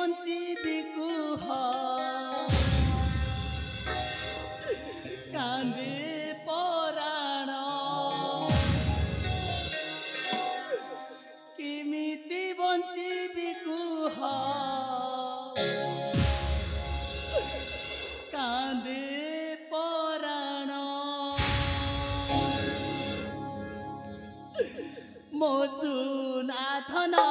ବଞ୍ଚିବି କୁହ କାନ୍ଦେ ପରାଣ କେମିତି ବଞ୍ଚିବି କୁହ କାନ୍ଦେ ପରାଣ ମୋ ସୁନା ଧନ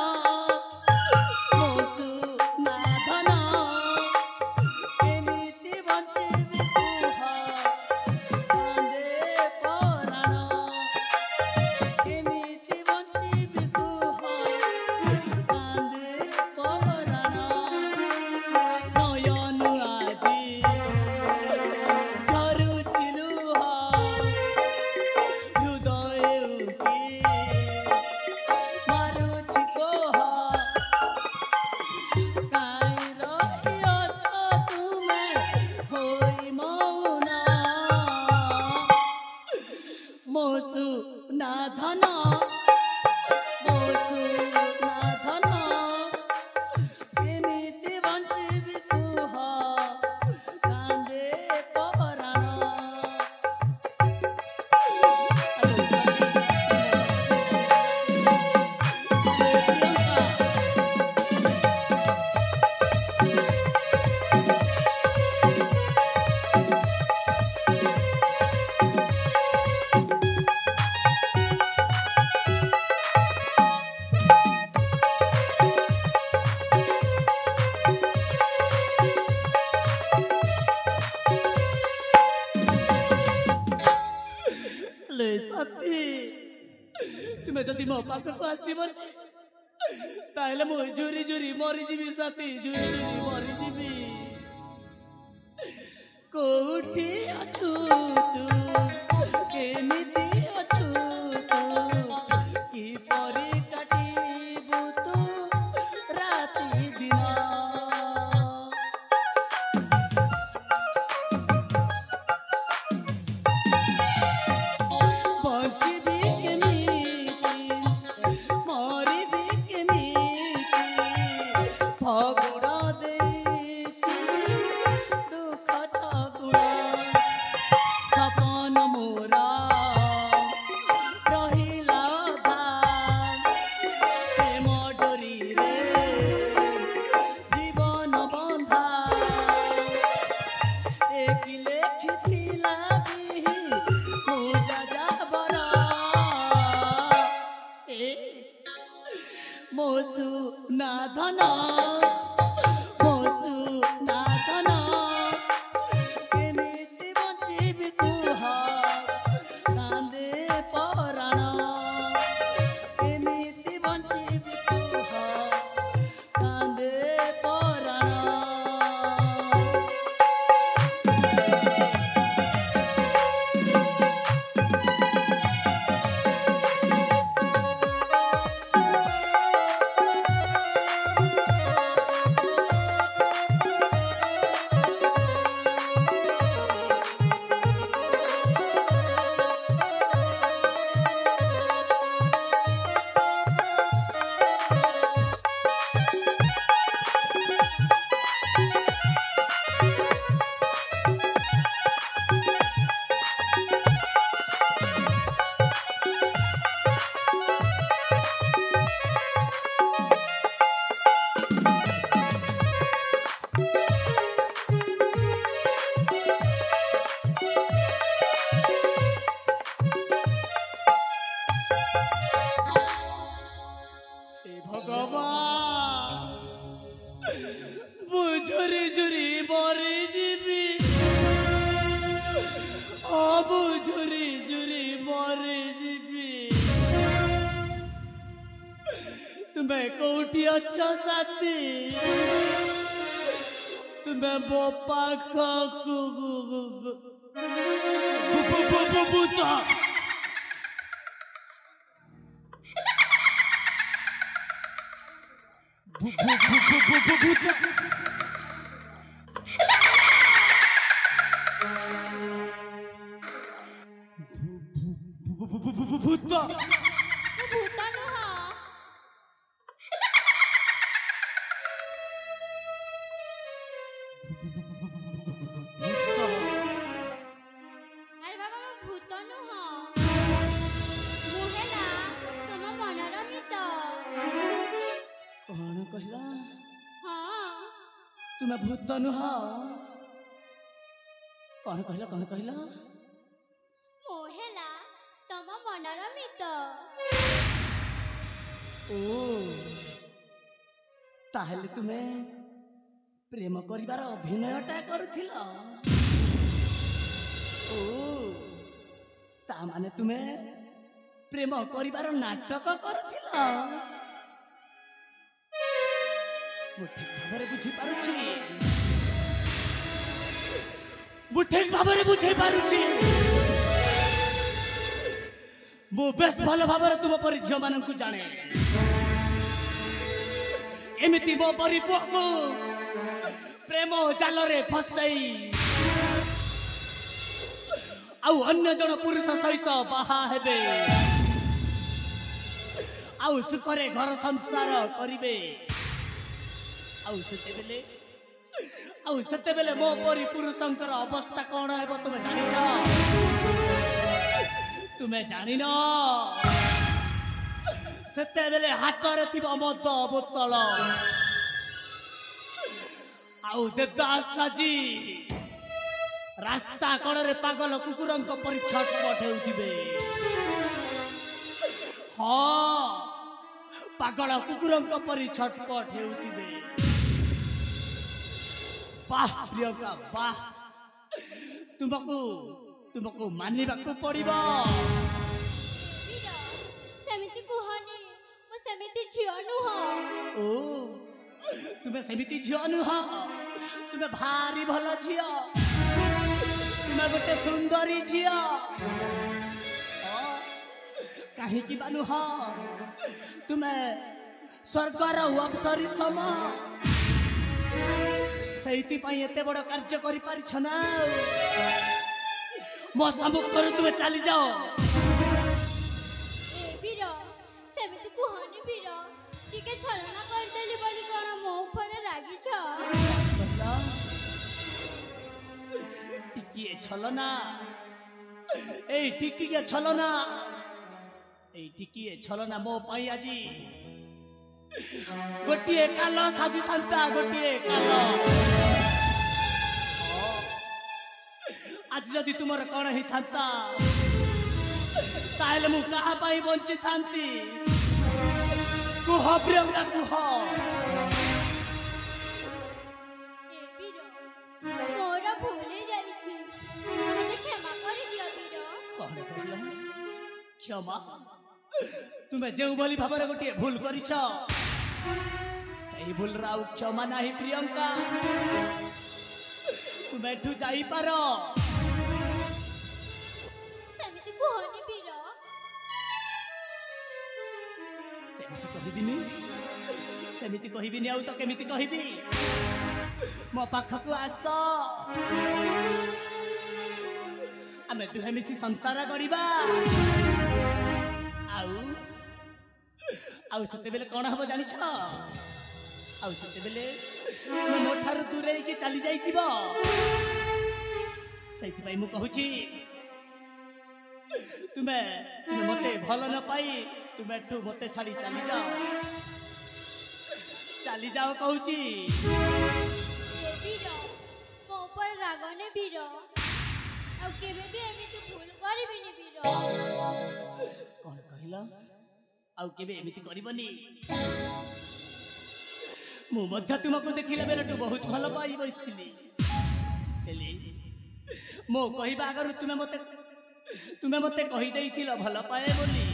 तुम जदि मो पाखक आसब ताहले मु झुरी झुरी मरीजी साथी झुरी झुरी मरीजी कोठी अछु तू केमिति अछु तू की परी काटिबु तू राति दिन तुम्हें कोठी अच्छा साथी तुम्हें बोपा बुता भूता ତୁମେ ଭୂତ ନୁହଁ। କଣ କହିଲ କଣ କହିଲ? ମୁଁ ହେଲା ତମ ମନର ମିତ। ଓ ତାହେଲେ ତୁମେ ପ୍ରେମ କରିବାର ଅଭିନୟଟା କରୁଥିଲ। ଓ ତା ମାନେ ତୁମେ ପ୍ରେମ କରିବାର ନାଟକ କରୁଥିଲ। ମୁଁ ଠିକ ଭାବରେ ବୁଝିପାରୁଛି। ମୁଁ ଠିକ ଭାବରେ ବୁଝେଇ ପାରୁଛି। ମୁଁ ବେଶ ଭଲ ଭାବରେ ତୁମ ପରି ଝିଅ ମାନଙ୍କୁ ଜାଣେ। ଏମିତି ମୋ ପରି ପୁଅକୁ ପ୍ରେମ ଜାଲରେ ଫସାଇ ଆଉ ଅନ୍ୟ ଜଣ ପୁରୁଷ ସହିତ ବାହା ହେବେ, ଆଉ ସୁଖରେ ଘର ସଂସାର କରିବେ। ଆଉ ସେତେବେଳେ ମୋ ପରି ପୁରୁଷଙ୍କର ଅବସ୍ଥା କଣ ହେବ ତୁମେ ଜାଣିଛ? ତୁମେ ଜାଣିନ? ସେତେବେଳେ ହାତରେ ଥିବ ମଦ ବୋତଲ ଆଉ ଦେବଦାସ ସାଜି ରାସ୍ତା କଡ଼ରେ ପାଗଳ କୁକୁରଙ୍କ ପରି ଛଟପଟ ହେଉଥିବେ। ହଁ, ପାଗଳ କୁକୁରଙ୍କ ପରି ଛଟପଟ ହେଉଥିବେ। ବାଃ ପ୍ରିୟଙ୍କା ବାଃ, ତୁମକୁ ମାନିବାକୁ ପଡ଼ିବ। ସେମିତି କୁହନି, ମୁଁ ସେମିତି ଝିଅ ନୁହଁ। ଓ ତୁମେ ସେମିତି ଝିଅ ନୁହଁ, ତୁମେ ଭାରି ଭଲ ଝିଅ। ତୁମେ ଗୋଟେ ସୁନ୍ଦରୀ ଝିଅ। କାହିଁକି ବା ନୁହଁ, ତୁମେ ସ୍ୱର୍ଗର ଅପ୍ସରୀ ସମ। ସେଇଥିପାଇଁ ଏତେ ବଡ଼ କାର୍ଯ୍ୟ କରିପାରିଛ ନା। ମୋ ସମ୍ମୁଖରୁ ତୁମେ ଚାଲିଯାଅ। ବୀର ସେମିତି କୁହନି ବୀର, ଟିକେ ଛଳନା କରିଦେଲି ବୋଲି କଣ ମୋ ଉପରେ ରାଗିଛ? ଟିକିଏ ଛଲନା, ଏଇ ଟିକିଏ ଛଲନା, ଏଇ ଟିକିଏ ଛଲନା ମୋ ପାଇଁ ଆଜି ଗୋଟିଏ କାଲ ସାଜିଥାନ୍ତା। ଗୋଟିଏ କାଲ। ଆଜି ଯଦି ତୁମର କଣ ହେଇଥାନ୍ତା, ତାହେଲେ ମୁଁ କାହା ପାଇଁ ବଞ୍ଚିଥାନ୍ତି? କୁହ ପ୍ରିୟଙ୍କା କୁହ। ବୀର ମୋର ଭୁଲ ହେଇଯାଇଛି, ମୋତେ କ୍ଷମା କରିଦିଅ ବୀର। କଣ କହିଲ? କ୍ଷମା? ତୁମେ ଯେଉଁଭଳି ଭାବରେ ଗୋଟିଏ ଭୁଲ କରିଛ, ସେଇ ଭୁଲର ଆଉ କ୍ଷମା ନାହିଁ ପ୍ରିୟଙ୍କା। ତୁମେ ଏଠୁ ଯାଇପାର। ସେମିତି କୁହନି ବୀର। ସେମିତି କହିବିନି ଆଉ ତ କେମିତି କହିବି? ମୋ ପାଖକୁ ଆସ, ଆମେ ଦୁହେଁ ମିଶି ସଂସାର କରିବା। ଆଉ ସେତେବେଳେ କଣ ହବ ଜାଣିଛ? ଆଉ ସେତେବେଳେ ତୁମେ ମୋ ଠାରୁ ଦୂରେଇକି ଚାଲି ଯାଇଥିବ। ସେଇଥିପାଇଁ ମୁଁ କହୁଛି, ତୁମେ ମତେ ଭଲ ନ ପାଇ ତୁମେ ଏଠୁ ମତେ ଛାଡ଼ି ଚାଲିଯାଅ କହୁଛି। ବୀର ମୋ ଉପରେ ରାଗନେ ବୀର, ଆଉ କେବେ ବି ଏମିତି ଭୁଲ କରିବିନି ବୀର। କଣ କହିଲ? ଆଉ କେବେ ଏମିତି କରିବନି? ମୁଁ ମଧ୍ୟ ତୁମକୁ ଦେଖିଲା ବେଳଠୁ ବହୁତ ଭଲ ପାଇ ବସିଥିଲି, ହେଲେ ମୋ କହିବା ଆଗରୁ ତୁମେ ମତେ କହିଦେଇଥିଲ ଭଲ ପାଏ ବୋଲି।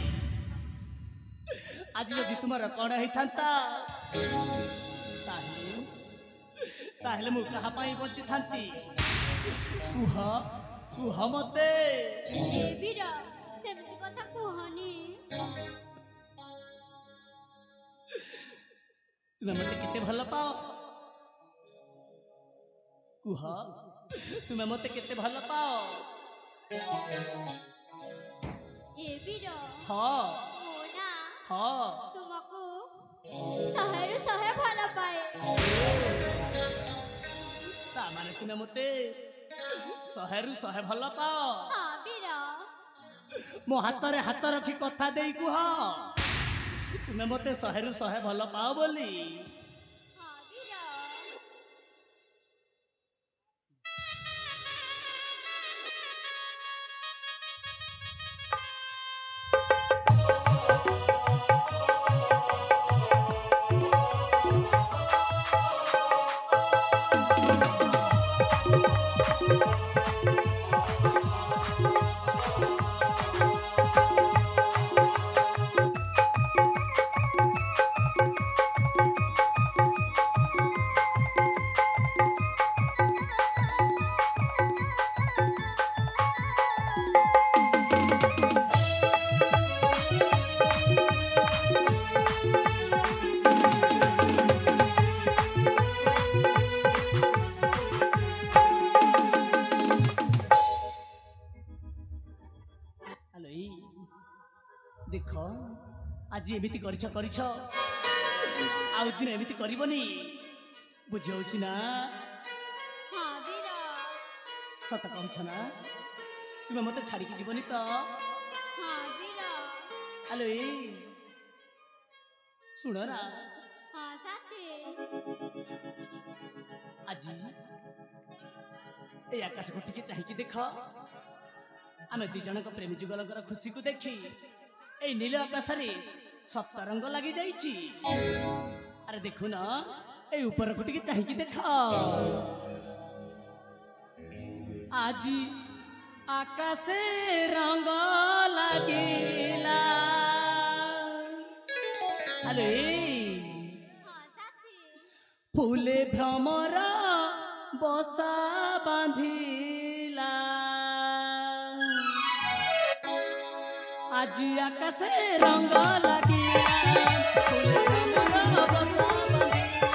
ଆଜି ଯଦି ତୁମର କଣ ହେଇଥାନ୍ତା, ତାହେଲେ ମୁଁ କାହା ପାଇଁ ବଞ୍ଚିଥାନ୍ତି? କୁହ ମତେ। ବୀର ସେମିତି କଥା କୁହନି। ତୁମେ ମତେ କେତେ ଭଲ ପାଅ? କୁହ, ତୁମେ ମତେ କେତେ ଭଲ ପାଅ? ବୀର ହଁ ମୁଁ ନା ହଁ ତୁମକୁ 100ରୁ 100 ଭଲ ପାଏ। ତା ମାନେ ତୁମେ ମତେ 100ରୁ 100 ଭଲ ପାଅ? ହଁ ବୀର। ମୋ ହାତରେ ହାତ ରଖି କଥା ଦେଇ କୁହ, ତୁମେ ମତେ 100ରୁ 100 ଭଲ ପାଅ ବୋଲି। ହଁ ବୀର। देख आज एमिति करिछ आउ दिन एमिति करबनी बुझाउछि ना हाँ वीर सत कहछ ना तुमे मते छाड़ी के जीवनी तो हाँ वीर हेलो ए सुन ना हाँ साथी आज ए आकाश को टिके चाहिए देख आमे दुई जन प्रेमी जुगलकर खुशी को देखी ए नील आकाश रे सप्तरंग लगी जाइछि अरे देखु ना ए ऊपर को टिके चाहिए देख आज आकाशे रंग लागिला अरे हाँ साथी फूले भ्रमर बसा बांधिला आज आकाशे रंग लागिला फूले भ्रमर बसा बांधिला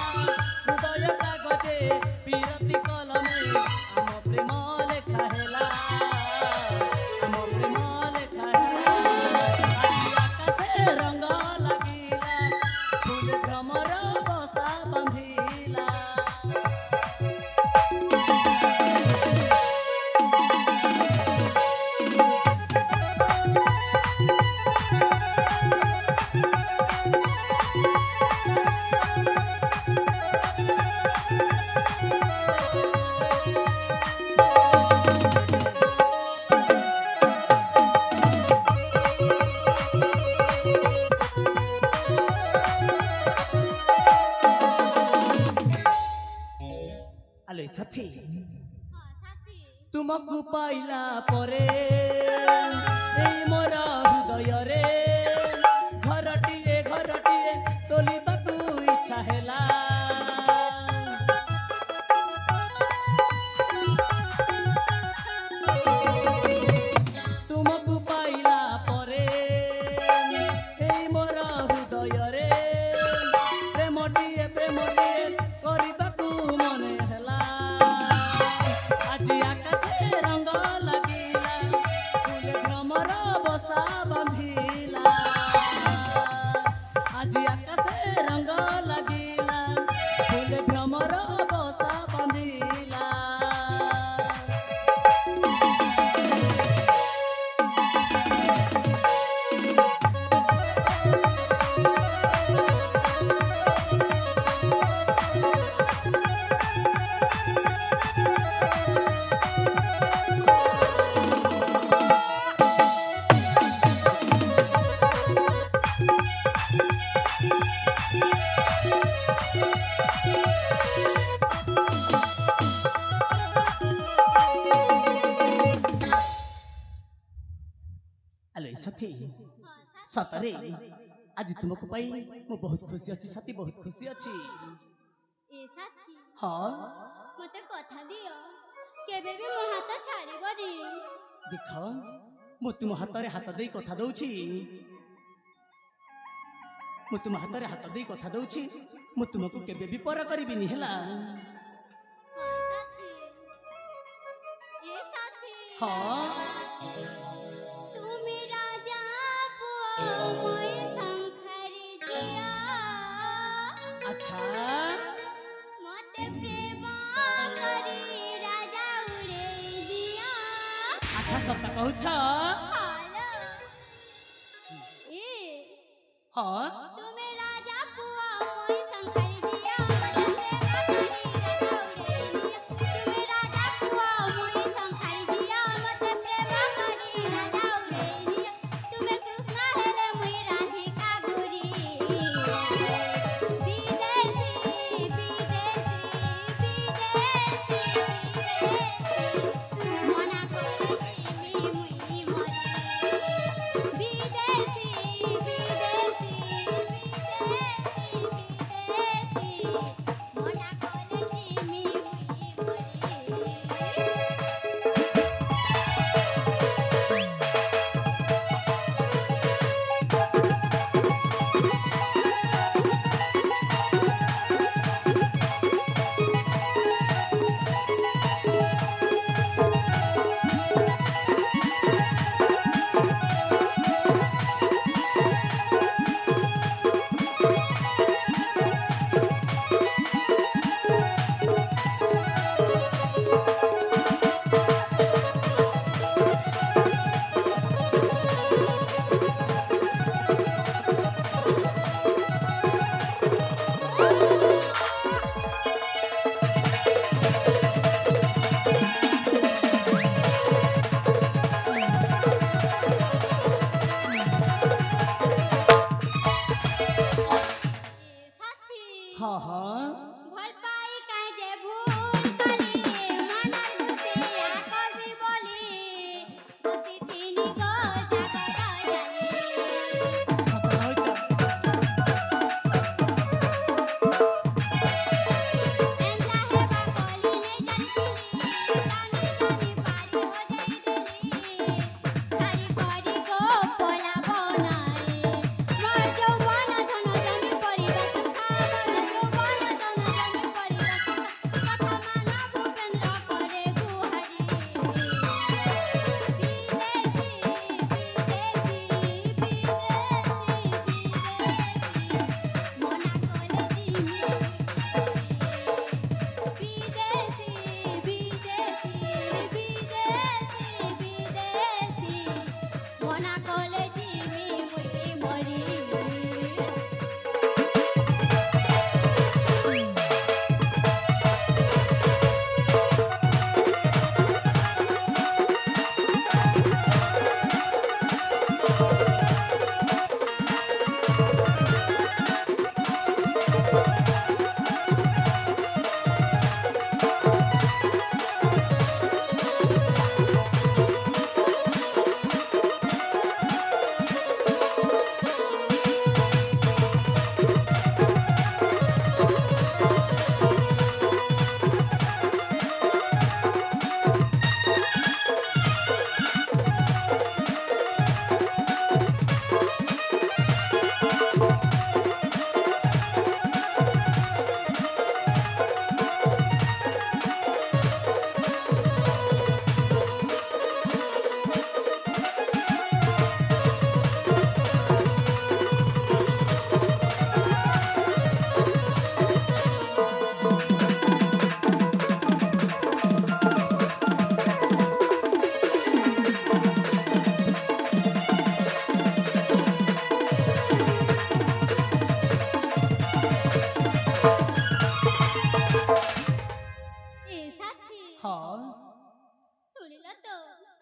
हृदय कागजे विरति कलमे आम प्रेम लेखा हेला आम प्रेम लेखा हेला आज आकाशे रंग लागिला फूले भ्रमर बसा बांधिला आले साथी हाँ साथी तुमको पाइला परे ए मोर हृदय रे घरटिए तोलिबाकू इच्छा हेला तुमको पाइला परे ए मोर हृदय रे प्रेमटिए करिबाकू मने हेला आज आकाशे रंग लागिला फूले भ्रमर बसा बांधिला आज आकाशे रंग लागिला फूले भ्रमर बसा बांधिला आले साथी हाँ साथी सतरे आज तुमको पाई मु बहुत खुशी अच्छी साथी बहुत खुशी अच्छी ए साथी हाँ मते कथा दियो केबे भी मो हाथ छाड़िबनी देख मु तुम हाथ रे हाथ दे कथा दउछि मु तुम हाथ रे हाथ दे कथा दउछि मु तुमको केबे भी पर करबिनी हेला हाँ साथी ए साथी हाँ তুমি রাজা পুয় শঙ্করি জিয়া अच्छा মতে প্রেম করি রাজা উড়ে দিয়া अच्छा सत्ता कहूछ हालो ए हाँ তুমি রাজা পুয় শঙ্করি জিয়া মতে প্রেম করি রাজা উড়ে দিয়া তুমি রাজা পুয় মুই শঙ্করি জিয়া মতে প্রেম করি রাজা উড়ে দিয়া তুমি কৃষ্ণ হেলে মুই রাধিকা ঘুরি বিদেশি মনা করেছি মুই মরে বিদেশি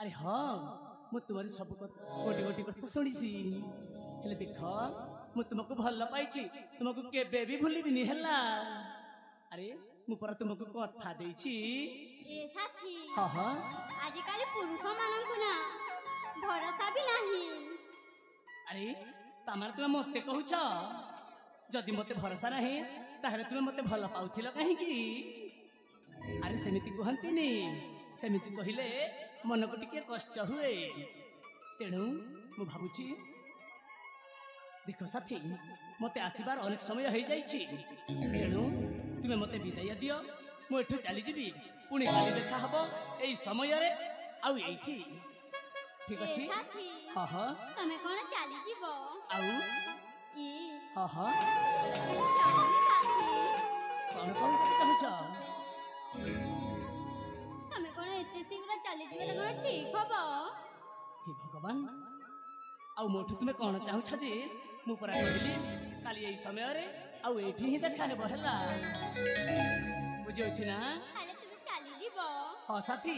अरे हाँ मु तुम्हारी सब गोटे गोटे कथा शुणी हेले देख मु तुमको भल पाई तुमको केबे भी भूलिबिनी हैला अरे मु पर तुमको कथा देछि ए साथी हाँ हाँ आजिकल पुरुष मानकु ना भरोसा भी नहीं अरे तमार तुम मते कहूछ जदि मते भरोसा नहीं ताहले तुम मते भल पाउथिल कहीं अरे सेमिति कहंतीनी सेमिति कहिले मन को टिके कष्ट हुए तेणु मु भाबुची देख साथी मते आसीबार अनेक समय हो जाइछि तेणु तुमे मते विदाय दियो मु एठु चली जीवी पुणी काली देखा हबो एई समय रे आउ एठी ठीक ए अछि साथी हाँ हाँ तमे कोन चली जीवो आउ ई हाँ हाँ चली साथी कौन कौन कथि कहूछ तमे कोन एते शीघ्र चली जीवे कोन ठीक हबो हे भगवान आउ मोठु तुमे कौन चाहुछ जे मु परा कहली काली एई समय रे आउ एठी ही देखा हेबो हला बुझियो छी ना ताले तुमे चली जीवो हाँ साथी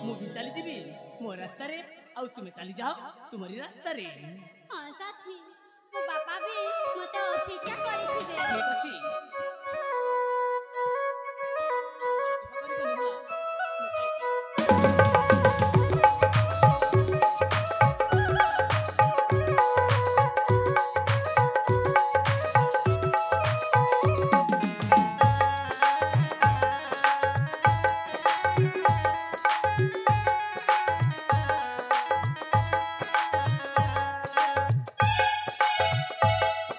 मु भी चली जीवी मो रास्ता रे आउ तुमे चली जाओ तुम्हारी रास्ता रे हाँ साथी मो बापा भी मते अपेक्षा करिथिबे ठीक अछि